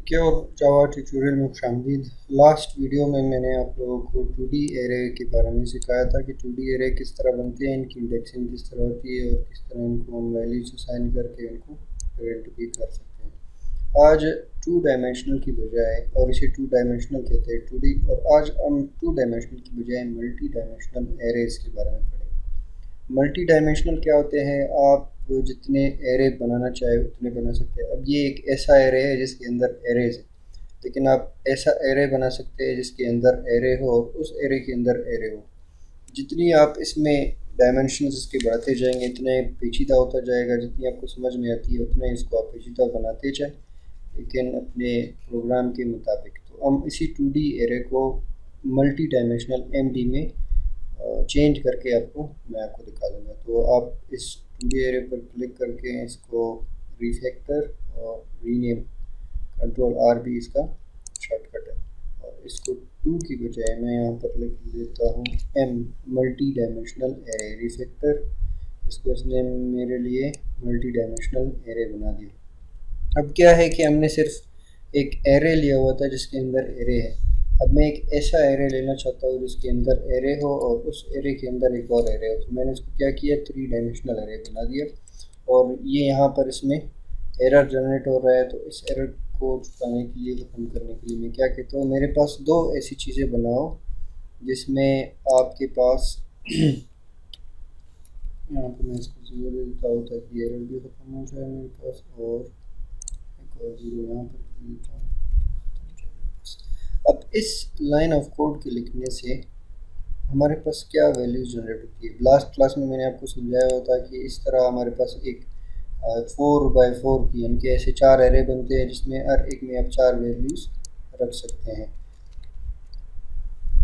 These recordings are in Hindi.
के और जावा ट्यूटोरियल में खुशामदीद। लास्ट वीडियो में मैंने आप लोगों को 2D एरे के बारे में सिखाया था कि 2D एरे किस तरह बनते हैं, इनकी इंडेक्सिंग किस तरह होती है और किस तरह इनको हम वैल्यूज असाइन करके इनको प्रिंट भी कर सकते हैं। आज 2 डायमेंशनल की बजाय, और इसे 2 डायमेंशनल कहते हैं 2D, और आज हम 2 डायमेंशनल की बजाय मल्टी डायमेंशनल एरेज के बारे में पढ़ेंगे। मल्टी डायमेंशनल क्या होते हैं? आप जितने एरे बनाना चाहे उतने बना सकते हैं। अब ये एक ऐसा एरे है जिसके अंदर एरेज है, लेकिन आप ऐसा एरे बना सकते हैं जिसके अंदर एरे हो और उस एरे के अंदर एरे हो। जितनी आप इसमें डायमेंशंस इसके बढ़ाते जाएंगे इतने पेचीदा होता जाएगा। जितनी आपको समझ में आती है उतना इसको आप पेचीदा बनाते जाएं, लेकिन अपने प्रोग्राम के मुताबिक। तो हम इसी 2D एरे को मल्टी डायमेंशनल MD में चेंज करके मैं आपको दिखा दूंगा। तो आप इस 2D एरे पर क्लिक करके इसको रिफैक्टर और रीनेम, Ctrl+R भी इसका शॉर्टकट है, और इसको 2 की बजाय मैं यहाँ पर लिख देता हूँ M, multi dimensional array refactor. इसको इसने मेरे लिए मल्टी डायमेंशनल एरे बना दिया। अब क्या है कि हमने सिर्फ एक एरे लिया हुआ था जिसके अंदर एरे है। अब मैं एक ऐसा एरे लेना चाहता हूँ जिसके अंदर एरे हो और उस एरे के अंदर एक और एरे हो। तो मैंने इसको क्या किया, 3 डायमेंशनल एरे बना दिया। और ये यहाँ पर इसमें एरर जनरेट हो रहा है, तो इस एरर को छुपाने के लिए, ख़त्म करने के लिए मैं क्या कहता हूँ, मेरे पास 2 ऐसी चीज़ें बनाओ जिसमें आपके पास यहाँ पर मैं इसको 0 दे देता हूँ ताकि एरर भी ख़त्म हो जाए मेरे पास, और एक और 0 यहाँ पर दे देता हूँ। अब इस लाइन ऑफ कोड के लिखने से हमारे पास क्या वैल्यूज जनरेट होती है। लास्ट क्लास में मैंने आपको समझाया होता कि इस तरह हमारे पास एक 4x4 की, यानी कि ऐसे 4 एरे बनते हैं जिसमें हर एक में आप 4 वैल्यूज रख सकते हैं।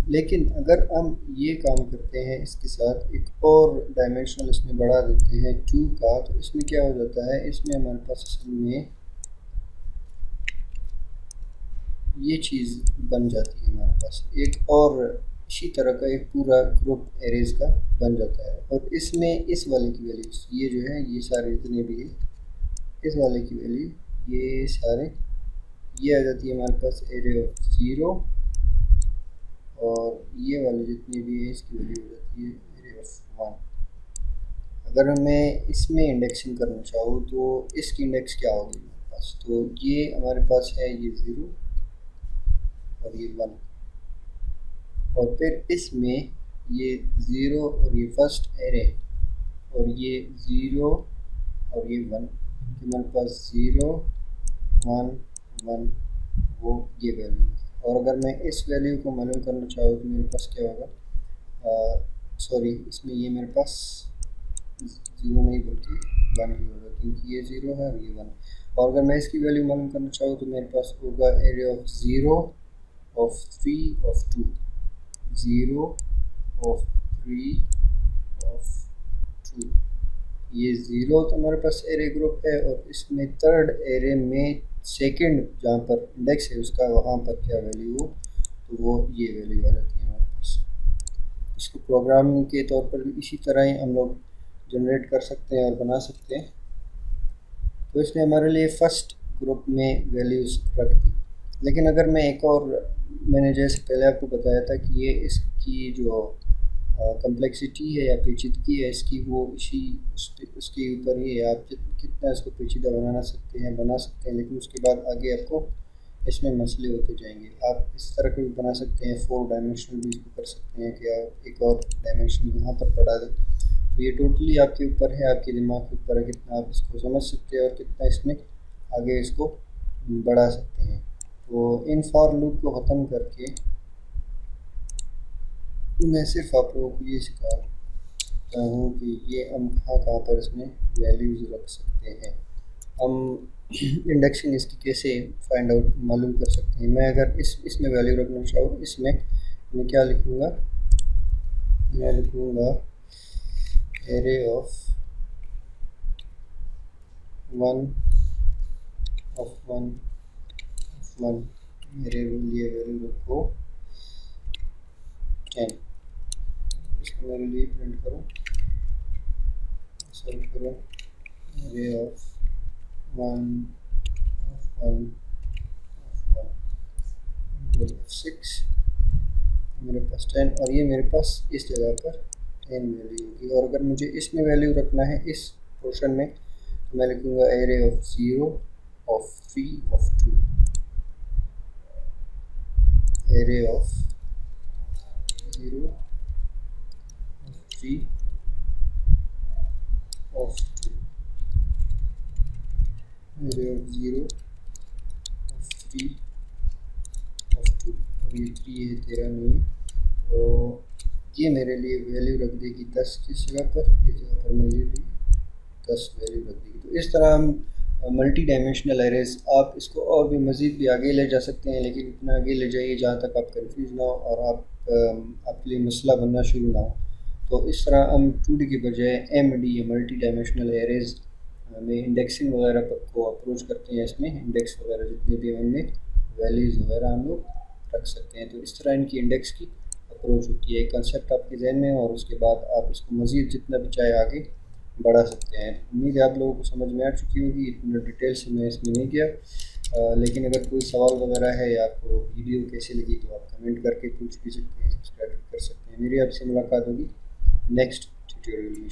लेकिन अगर हम ये काम करते हैं, इसके साथ एक और डायमेंशनल इसमें बढ़ा देते हैं 2 का, तो इसमें क्या हो जाता है, इसमें हमारे पास असल में ये चीज़ बन जाती है। हमारे पास एक और इसी तरह का एक पूरा ग्रुप एरेज का बन जाता है, और इसमें इस वाले की वैल्यूज, ये जो है, ये सारे जितने भी है, इस वाले की वैल्यू, ये सारे, ये आ जाती है हमारे पास एरे ऑफ 0, और ये वाले जितने भी है इसकी वैल्यू हो जाती है एरे ऑफ 1। अगर मैं इसमें इंडेक्सिंग करना चाहूँ तो इसकी इंडेक्स क्या होगी हमारे पास, तो ये हमारे पास है ये 0 और ये 1, और फिर इसमें ये 0 और ये फर्स्ट एरे, और ये 0 और ये 1, हमारे पास 0 1 1 वो ये वैल्यू है। और अगर मैं इस वैल्यू को मालूम करना चाहूँ तो मेरे पास क्या होगा, सॉरी, इसमें ये मेरे पास 0 नहीं बल्कि 1 ही होगा, क्योंकि ये 0 है और ये 1। और अगर मैं इसकी वैल्यू मालूम करना चाहूँ तो मेरे पास होगा array of 0 of 3 of 2, 0 of 3 of 2। ये 0 तो हमारे पास एरे ग्रुप है, और इसमें थर्ड एरे में सेकंड जहाँ पर इंडेक्स है उसका, वहाँ पर क्या वैल्यू हो, तो वो ये वैल्यू आ जाती है हमारे पास। इसको प्रोग्रामिंग के तौर पर भी इसी तरह ही हम लोग जनरेट कर सकते हैं और बना सकते हैं। तो इसने हमारे लिए फर्स्ट ग्रुप में वैल्यूज़ रख दी। लेकिन अगर मैं एक और, मैंने जैसे पहले आपको बताया था कि ये इसकी जो कम्प्लेक्सिटी है या पेचीदगी है इसकी, वो उसके ऊपर ही है। आप कितना इसको पेचीदा बना सकते हैं, लेकिन उसके बाद आगे आपको इसमें मसले होते जाएंगे। आप इस तरह के भी बना सकते हैं, 4 डायमेंशनल भी इसको कर सकते हैं कि आप एक और डायमेंशन यहाँ पर बढ़ा दें। तो ये टोटली आपके ऊपर है, आपके दिमाग के ऊपर है, कितना आप इसको समझ सकते हैं और कितना इसमें आगे इसको बढ़ा सकते हैं। तो इन फॉर लूप को ख़त्म करके मैं सिर्फ आप लोगों को ये सिखाता हूँ कि ये हम कहाँ पर इसमें वैल्यूज़ रख सकते हैं। हम इंडेक्सिंग इसकी कैसे फाइंड आउट मालूम कर सकते हैं। मैं अगर इसमें वैल्यू रखना चाहूँ, इसमें मैं क्या लिखूँगा, मैं लिखूँगा एरे ऑफ 1 ऑफ 1 ऑफ 1, मेरे लिए वैल्यू रखो 10। इसको मेरे लिए प्रिंट करो, सर्च करो array of 1 of 1 of equal 6, मेरे पास 10, और ये मेरे पास इस जगह पर 10 वैल्यू होगी। और अगर मुझे इसमें वैल्यू रखना है इस पोर्शन में, तो मैं लिखूँगा array of 0 of 3 of 2, array of 0 of 3 of 2, array of 0 of 3 of 2, और ये 3 है, 13 नहीं है, तो ये मेरे लिए वैल्यू रख देगी 10 किस जगह पर, इस जगह पर मेरे लिए 10 वैल्यू रख देगी। तो इस तरह हम मल्टी डायमेंशनल एरेज, आप इसको और भी मज़ीद भी आगे ले जा सकते हैं, लेकिन इतना आगे ले जाइए जहाँ तक आप कंफ्यूज ना हो और आपके लिए मसला बनना शुरू ना हो। तो इस तरह हम 2D के बजाय MD या मल्टी डायमेंशनल एरेज में इंडेक्सिंग वगैरह को अप्रोच करते हैं। इसमें इंडेक्स वगैरह जितने भी उनमें वैल्यूज़ वगैरह हम लोग रख सकते हैं। तो इस तरह इनकी इंडेक्स की अप्रोच होती है। एक कंसेप्ट आपके जहन में, और उसके बाद आप इसको मज़ीद जितना भी चाहे आगे बढ़ा सकते हैं। उम्मीद है आप लोगों को समझ में आ चुकी होगी, इतना डिटेल से मैं इसमें नहीं गया। लेकिन अगर कोई सवाल वगैरह है या आपको वीडियो कैसी लगी तो आप कमेंट करके पूछ भी सकते हैं, सब्सक्राइब भी कर सकते हैं। मेरी आपसे मुलाकात होगी नेक्स्ट ट्यूटोरियल में।